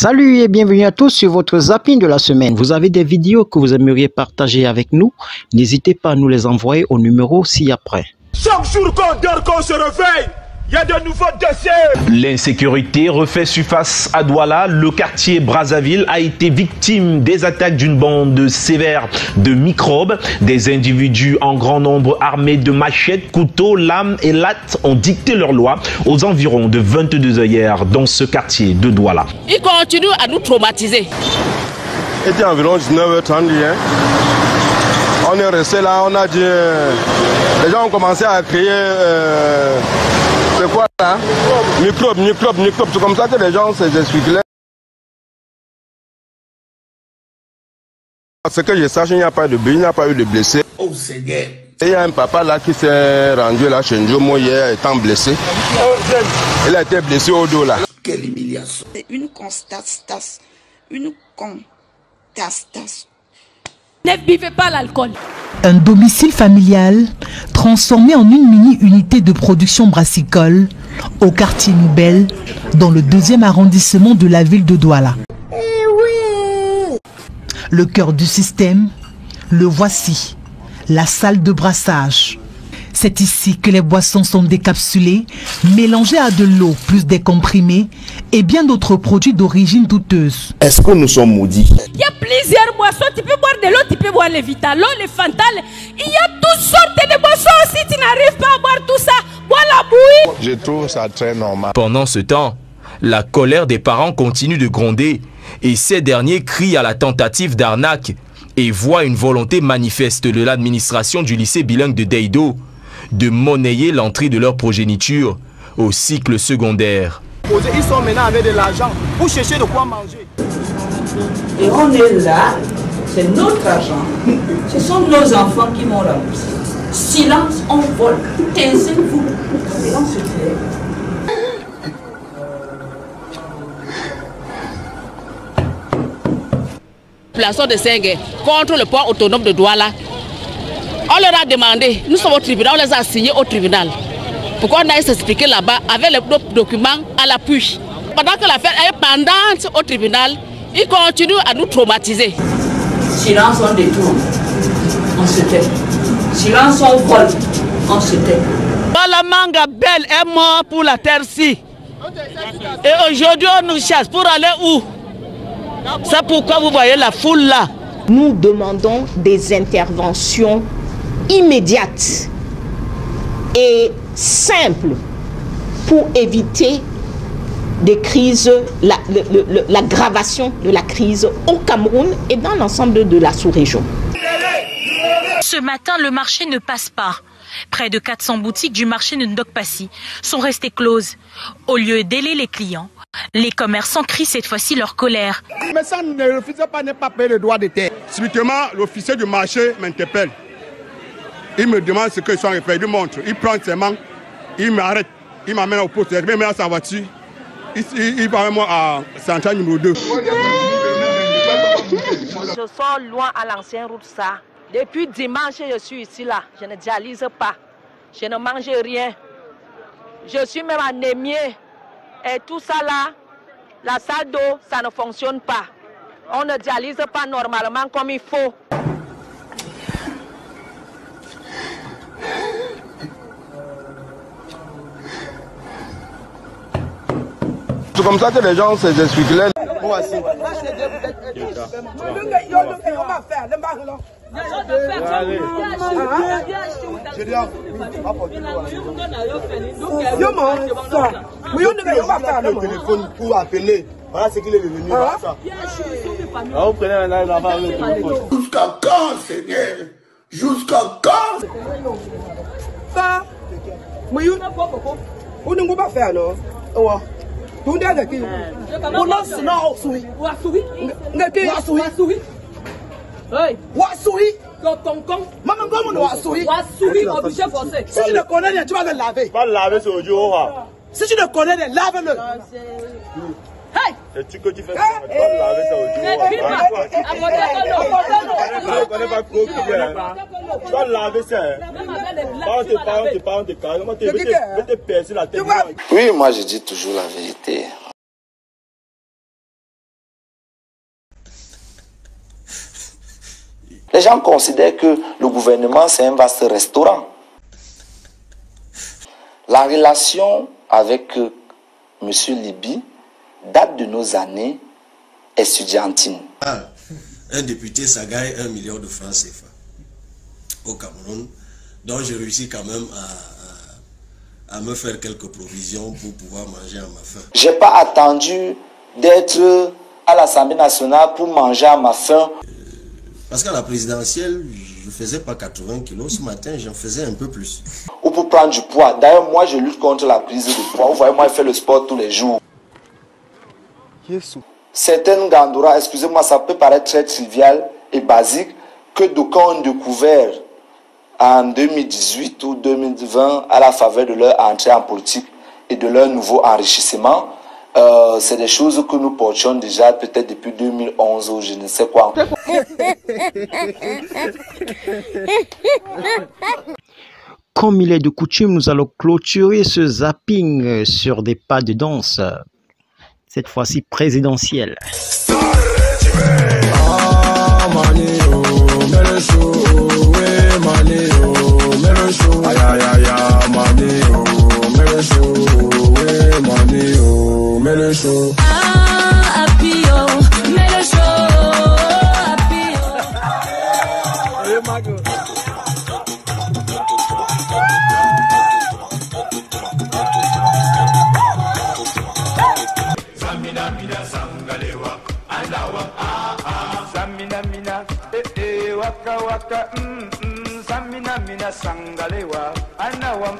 Salut et bienvenue à tous sur votre zapping de la semaine. Vous avez des vidéos que vous aimeriez partager avec nous? N'hésitez pas à nous les envoyer au numéro ci-après. Chaque jour qu'on dort, qu'on se réveille, il y a de nouveaux dossiers. L'insécurité refait surface à Douala. Le quartier Brazzaville a été victime des attaques d'une bande sévère de microbes. Des individus en grand nombre armés de machettes, couteaux, lames et lattes ont dicté leur loi aux environs de 22h hier dans ce quartier de Douala. Ils continuent à nous traumatiser. C'était environ 19h30 hier. On est resté là, on a dit... les gens ont commencé à crier... c'est quoi là? Microbe. C'est comme ça que les gens s'expliquent. Ce que je sache, il n'y a pas de blessés, il n'y a pas eu de blessés. Oh Seigneur. Il y a un papa là qui s'est rendu là chez Njomo hier étant blessé. Il a été blessé au dos là. Quelle humiliation. C'est une constatation. Une constatation. Ne buvez pas l'alcool. Un domicile familial transformé en une mini-unité de production brassicole au quartier Noubel, dans le 2e arrondissement de la ville de Douala. Le cœur du système, le voici, la salle de brassage. C'est ici que les boissons sont décapsulées, mélangées à de l'eau plus des comprimés et bien d'autres produits d'origine douteuse. Est-ce que nous sommes maudits? Il y a plusieurs boissons. Tu peux boire de l'eau, tu peux boire le Vitalo, le Fantal. Il y a toutes sortes de boissons. Si tu n'arrives pas à boire tout ça, bois la bouillie. Je trouve ça très normal. Pendant ce temps, la colère des parents continue de gronder et ces derniers crient à la tentative d'arnaque et voient une volonté manifeste de l'administration du lycée bilingue de Deido de monnayer l'entrée de leur progéniture au cycle secondaire. Ils sont maintenant avec de l'argent pour chercher de quoi manger. Et on est là, c'est notre argent. Ce sont nos enfants qui m'ont remboursé. Silence, on vole. Taisez-vous. Et on se tait. Plaçons de Sengue contre le port autonome de Douala. On leur a demandé, nous sommes au tribunal, on les a assignés au tribunal. Pourquoi on a s'expliquer là-bas avec les documents à l'appui. Pendant que l'affaire est pendante au tribunal, ils continuent à nous traumatiser. Silence, on détourne. On se tait. Silence, on vole. On se tait. La manga belle est mort pour la terre-ci. Et aujourd'hui, on nous chasse pour aller où? C'est pourquoi vous voyez la foule là. Nous demandons des interventions immédiates et simples pour éviter des crises, l'aggravation de la crise au Cameroun et dans l'ensemble de la sous-région. Ce matin, le marché ne passe pas. Près de 400 boutiques du marché de Ndokpassi sont restées closes. Au lieu d'aider les clients, les commerçants crient cette fois-ci leur colère. Mais ça ne refuse pas, n'est pas payer le droit de terre. Subitement, l'officier du marché m'interpelle. Il me demande ce que je suis en train de faire. Il me montre. Il prend ses mains, il m'arrête. Il m'amène au poste. Il me met dans sa voiture. Il va avec moi à centrale numéro 2. Je sors loin à l'ancienne route ça. Depuis dimanche, je suis ici là. Je ne dialyse pas. Je ne mange rien. Je suis même anémiée. Et tout ça là, la salle d'eau, ça ne fonctionne pas. On ne dialyse pas normalement comme il faut. C'est comme ça que les gens s'expliquent. Le téléphone pour appeler. Voilà ce qu'il est devenu. Vous prenez un téléphone. Jusqu'à quand, Seigneur? Jusqu'à quand? Ça, mais vous ne pouvez pas faire, non? Tout le monde si tu ne connais rien, tu vas le laver. Va le laver sur le jour. Si tu ne connais rien, lave-le. Hey! C'est tu que tu fais ça. Tu vas le laver sur le jour. Tu vas le laver ça. On te carrément te percer la tête. Oui, moi je dis toujours la vérité. Les gens considèrent que le gouvernement, c'est un vaste restaurant. La relation avec M. Liby date de nos années estudiantines. Un député, ça gagne 1 million de francs CFA au Cameroun. Donc j'ai réussi quand même à me faire quelques provisions pour pouvoir manger à ma faim. Je n'ai pas attendu d'être à l'Assemblée nationale pour manger à ma faim. Parce qu'à la présidentielle, je ne faisais pas 80 kilos. Ce matin, j'en faisais un peu plus. Ou pour prendre du poids. D'ailleurs, moi, je lutte contre la prise de poids. Vous voyez, moi, je fais le sport tous les jours. Certaines Gandora, excusez-moi, ça peut paraître très trivial et basique, que d'aucuns ont découvert en 2018 ou 2020 à la faveur de leur entrée en politique et de leur nouveau enrichissement. C'est des choses que nous portions déjà peut-être depuis 2011 ou je ne sais quoi. Comme il est de coutume, nous allons clôturer ce zapping sur des pas de danse, cette fois-ci présidentielle. Waka waka, samina mina sangalewa, anawam